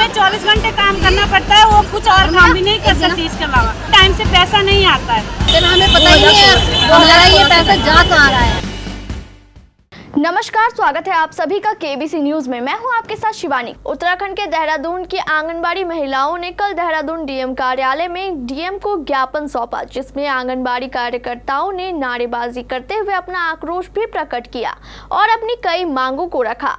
हमें 24 घंटे काम करना पड़ता है, वो कुछ और काम भी नहीं कर सकती इसके अलावा। टाइम से पैसा नहीं आता है, फिर हमें पता ही नहीं है हमारा ये पैसा जा कहाँ रहा है। नमस्कार, स्वागत है आप सभी का केबीसी न्यूज में। मैं हूं आपके साथ शिवानी। उत्तराखंड के देहरादून की आंगनबाड़ी महिलाओं ने कल देहरादून डीएम कार्यालय में डीएम को ज्ञापन सौंपा, जिसमें आंगनबाड़ी कार्यकर्ताओं ने नारेबाजी करते हुए अपना आक्रोश भी प्रकट किया और अपनी कई मांगों को रखा।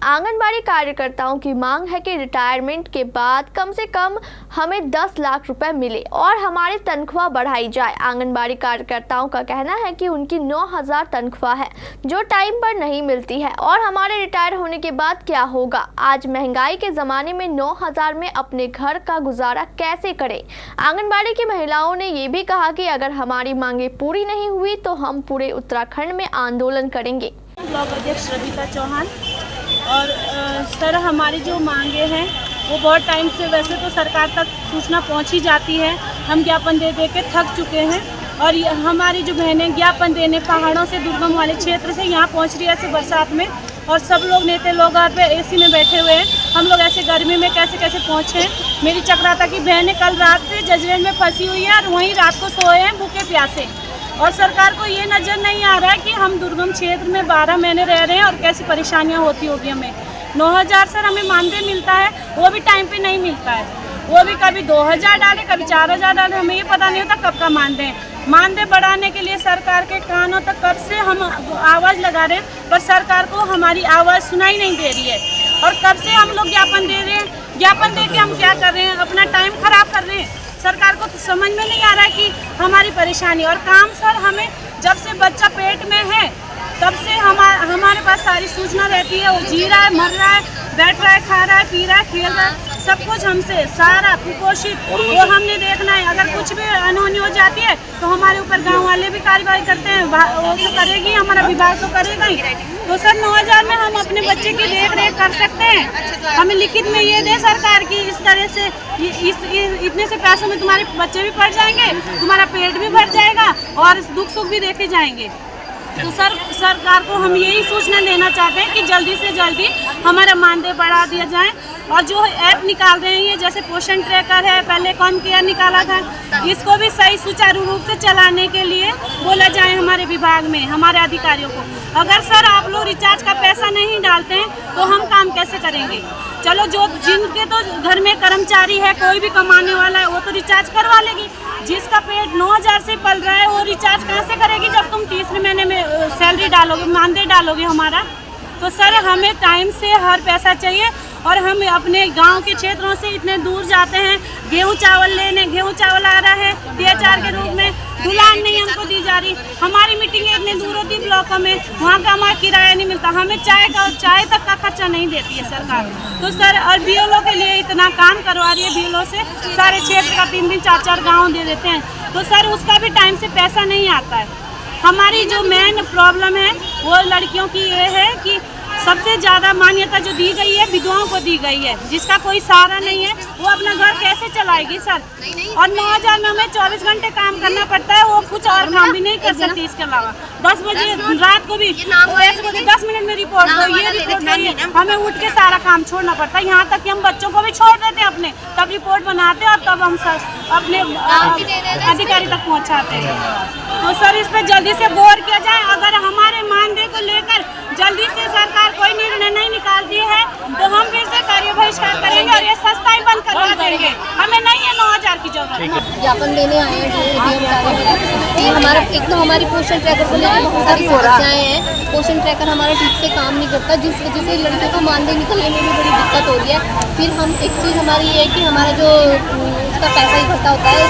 आंगनबाड़ी कार्यकर्ताओं की मांग है कि रिटायरमेंट के बाद कम से कम हमें 10 लाख रुपए मिले और हमारी तनख्वाह बढ़ाई जाए। आंगनबाड़ी कार्यकर्ताओं का कहना है कि उनकी 9,000 तनख्वाह है जो टाइम पर नहीं मिलती है और हमारे रिटायर होने के बाद क्या होगा। आज महंगाई के ज़माने में 9,000 में अपने घर का गुजारा कैसे करें। आंगनबाड़ी की महिलाओं ने ये भी कहा कि अगर हमारी मांगे पूरी नहीं हुई तो हम पूरे उत्तराखंड में आंदोलन करेंगे। ब्लॉक अध्यक्ष रविता चौहान। और सर, हमारी जो मांगे हैं वो बहुत टाइम से वैसे तो सरकार तक सूचना पहुंच ही जाती है, हम ज्ञापन दे दे के थक चुके हैं। और हमारी जो बहनें ज्ञापन देने पहाड़ों से, दुर्गम वाले क्षेत्र से यहाँ पहुंच रही है ऐसे बरसात में, और सब लोग नेता लोग आप एसी में बैठे हुए हैं। हम लोग ऐसे गर्मी में कैसे कैसे पहुँचे हैं। मेरी चक्राता की बहनें कल रात से जजरेन में फंसी हुई है और वहीं रात को सोए हैं भूखे प्यासे। और सरकार को ये नज़र नहीं आ रहा है कि हम दुर्गम क्षेत्र में 12 महीने रह रहे हैं और कैसी परेशानियां होती होगी हमें। 9,000 सर हमें मानदेय मिलता है, वो भी टाइम पे नहीं मिलता है, वो भी कभी 2,000 डाले कभी 4,000 डाले, हमें ये पता नहीं होता कब का मानदेय बढ़ाने के लिए सरकार के कानों तक कब से हम आवाज़ लगा रहे हैं, पर सरकार को हमारी आवाज़ सुनाई नहीं दे रही है। और कब से हम लोग ज्ञापन दे रहे हैं, ज्ञापन दे के हम क्या कर रहे हैं, अपना टाइम खराब कर रहे हैं। सरकार को तो समझ में नहीं आ रहा है कि हमारी परेशानी और काम। सर, हमें जब से बच्चा पेट में है तब से हमारे पास सारी सूचना रहती है, वो जी रहा है, मर रहा है, बैठ रहा है, खा रहा है, पी रहा है, खेल रहा है, सब कुछ हमसे सारा कुपोषित वो हमने देखना है। अगर कुछ भी अनहोनी हो जाती है तो हमारे ऊपर गांव वाले भी कार्रवाई करते हैं, वो तो करेगी, हमारा विभाग तो करेगा ही। तो सर 9,000 में हम अपने बच्चे की देख रेख कर सकते हैं। हमें लिखित में ये दे सरकार की, इस तरह से इतने से पैसों में तुम्हारे बच्चे भी पढ़ जाएंगे, तुम्हारा पेट भी भर जाएगा और दुख सुख भी देखे जाएंगे। तो सर, सरकार को हम यही सूचना देना चाहते हैं कि जल्दी से जल्दी हमारा मानदेय बढ़ा दिया जाए। और जो ऐप निकाल रहे हैं ये, जैसे पोषण ट्रैकर है, पहले कॉम केयर निकाला था, इसको भी सही सुचारू रूप से चलाने के लिए बोला जाए हमारे विभाग में, हमारे अधिकारियों को। अगर सर आप लोग रिचार्ज का पैसा नहीं डालते हैं तो हम काम कैसे करेंगे। चलो, जो जिनके तो घर में कर्मचारी है, कोई भी कमाने वाला है, वो तो रिचार्ज करवा लेगी। जिसका पेट 9,000 से पल रहा है वो रिचार्ज कहाँ से करेगी जब तुम तीसरे महीने में सैलरी डालोगे, मानदेय डालोगे हमारा। तो सर, हमें टाइम से हर पैसा चाहिए। और हम अपने गांव के क्षेत्रों से इतने दूर जाते हैं गेहूं चावल लेने, गेहूं चावल आ रहा है DHR के रूप में, ढुलान नहीं हमको दी जा रही। हमारी मीटिंग इतने दूर होती ब्लॉकों में, वहाँ का हमारा किराया नहीं मिलता, हमें चाय तक का खर्चा नहीं देती है सरकार। तो सर, और BLO के लिए इतना काम करवा रही है, BLO से सारे क्षेत्र का 3-3, 4-4 गाँव दे देते हैं। तो सर, उसका भी टाइम से पैसा नहीं आता है। हमारी जो मेन प्रॉब्लम है वो लड़कियों की ये है कि सबसे ज़्यादा मान्यता जो दी गई है विधवाओं को दी गई है, जिसका कोई सहारा नहीं है, वो अपना घर कैसे चलाएगी सर। और 9,000 में हमें 24 घंटे काम करना पड़ता है, वो कुछ और काम भी नहीं कर सकती इसके अलावा। 10 बजे रात को भी ऐसे बोलते 10 मिनट में रिपोर्ट दो, ये रिपोर्ट दो, हमें उठ के सारा काम छोड़ना पड़ता है। यहाँ तक कि हम बच्चों को भी छोड़ देते हैं अपने, तब रिपोर्ट बनाते हैं और तब हम अपने अधिकारी तक पहुँचाते हैं। तो सर, इस पर जल्दी से गौर किया जाए। अगर हमारे मानदेय को लेकर जल्दी से सरकार कोई निर्णय नहीं निकालती है तो हम फिर से कार्य बहिष्कार करेंगे और ये सस्ता ही बंद करवा देंगे। हमें नहीं है 9,000 की जरूरत। ज्ञापन देने आए हैं हमारा, एक तो हमारी पोषण ट्रैकर को लेकर बहुत सारी समस्याएं हैं। पोषण ट्रैकर हमारा ठीक से काम नहीं करता, जिस वजह से लड़कियों का मानदेय निकलने में भी बड़ी दिक्कत हो रही है। फिर हम एक चीज़ हमारी ये है कि हमारा जो उसका पैसा इकट्ठा होता है,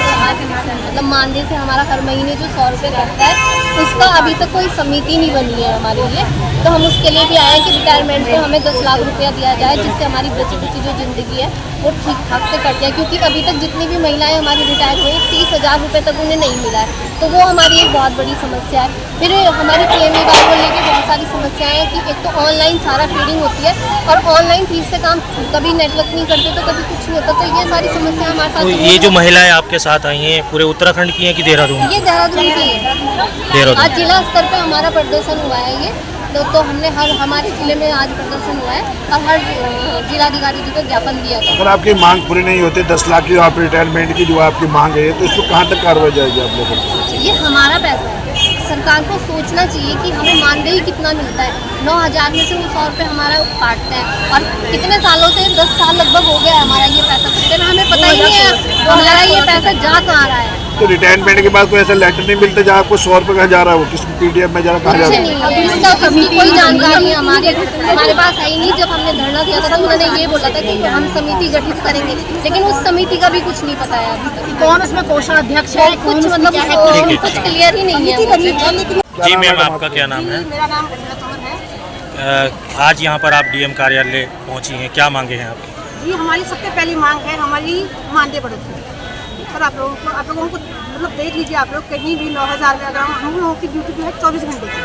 मतलब मानदेय से हमारा हर महीने जो 100 रुपये कटता है, उसका अभी तक कोई समिति नहीं बनी है हमारे लिए। तो हम उसके लिए भी आए हैं कि रिटायरमेंट पे हमें 10 लाख रुपया दिया जाए, जिससे हमारी बची कुची जो ज़िंदगी है वो ठीक ठाक से कट जाए, क्योंकि अभी तक जितनी भी महिलाएं हमारी रिटायर हुई 30,000 रुपये तक उन्हें नहीं मिला है, तो वो हमारी एक बहुत बड़ी समस्या है। फिर हमारी PMAY को लेकर बहुत सारी समस्याएं हैं कि एक तो ऑनलाइन सारा फीडिंग होती है और ऑनलाइन ठीक से काम कभी नेटवर्क नहीं करते तो कभी कुछ नहीं होता, तो ये सारी समस्याएं हमारे साथ। तो ये जो महिलाएं आपके साथ आई हैं पूरे उत्तराखंड की हैं कि देहरादून? ये देहरादून की है। आज जिला स्तर पे हमारा प्रदर्शन हुआ है ये, तो हमने हमारे जिले में आज प्रदर्शन हुआ है और हर जिलाधिकारी जी को ज्ञापन दिया था। अगर आपकी मांग पूरी नहीं होती 10 लाख की आप रिटायरमेंट की जो आपकी मांग है, तो इसको कहाँ तक कार्रवाई जाएगी आप लोगों को? ये हमारा पैसा है, सरकार को सोचना चाहिए कि हमें मानदेय कितना मिलता है। 9,000 में से वो 100 रुपये हमारा काटते हैं और कितने सालों से 10 साल लगभग हो गया है हमारा ये पैसा कटते ना, हमें पता ही नहीं है हमारा ये पैसा जा कहाँ रहा है। तो रिटायरमेंट के बाद कोई ऐसा लेटर नहीं मिलता जहाँ आपको 100 रुपये कहाँ जा रहा है, वो किस PDF में जा रहा, कहाँ जा रहा है? इसका कोई जानकारी हमारे पास है ही नहीं। जब हमने धरना दिया था तो उन्होंने ये बोला था कि हम समिति गठित करेंगे, लेकिन उस समिति का भी कुछ नहीं पता है अभी तक। कौन उसमें कोषाध्यक्ष है, कुछ मतलब कुछ क्लियर ही नहीं है। जी मैम, आपका क्या नाम है? मेरा नाम रचना तोमर है। आज यहाँ पर आप DM कार्यालय पहुँची हैं, क्या मांगे हैं आपकी? जी, हमारी सबसे पहली मांग है हमारी मानदेय बढ़ोतरी। सर आप लोगों को मतलब देख लीजिए, आप लोग कहीं भी 9,000 में, अगर हम लोगों की ड्यूटी जो है 24 घंटे की,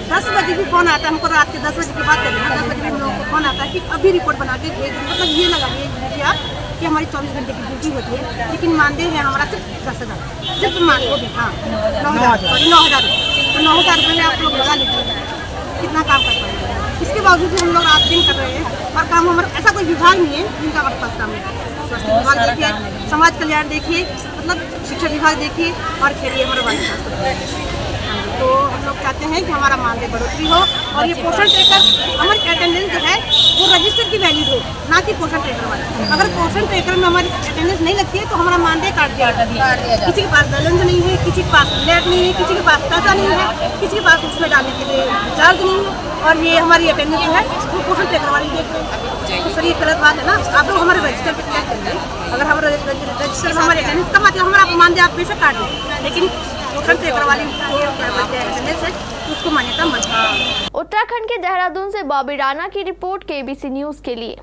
10 बजे भी फ़ोन आता है हमको, रात के 10 बजे के बाद करें 10 बजे हम लोगों को फ़ोन आता है कि अभी रिपोर्ट बना के भेज दें। मतलब ये लगाइए लीजिए आप कि हमारी 24 घंटे की ड्यूटी होती है, लेकिन मानदेय है हमारा सिर्फ 10,000, सिर्फ मान वो भी। हाँ, 9,000 तो 9,000 रुपये में आप लोग लगा लीजिए कितना काम कर पाएंगे। इसके बावजूद भी हम लोग रात दिन कर रहे हैं और काम हमारा ऐसा कोई विभाग नहीं है जिनका हमारे पास काम है। स्वास्थ्य विभाग देखिए, समाज कल्याण देखिए, मतलब शिक्षा विभाग देखिए और खेलिए हमारा बाल। तो हम लोग चाहते हैं कि हमारा मानदेय बढ़ोतरी हो और ये पोषण ट्रैकर हमारी अटेंडेंस जो है वो रजिस्टर की वैलिड हो, ना कि पोषण ट्रैकर वाला। अगर पोषण ट्रैकर में हमारी अटेंडेंस नहीं लगती है तो हमारा मानदेय काट दिया जाता है। किसी के पास बैलेंस नहीं है, किसी के पास लेट नहीं है, किसी के पास पैसा नहीं है, किसी के पास उसमें डालने के लिए चार्ज नहीं है, और ये हमारी अटेंडेंस जो है वो पोषण ट्रैकर वाली देख रहे हैं। तो सर ये गलत बात है ना। आप लोग हमारे रजिस्टर पर चेक करिए, अगर हमारे रजिस्टर में हमारी अटेंडेंस कम आती है हमारा मानदेय आप बेशक काट दें, लेकिन पोषण ट्रैकर वाली अटेंडेंस है उसको मान्यता मत। उत्तराखंड के देहरादून से बॉबी राणा की रिपोर्ट KBC न्यूज़ के लिए।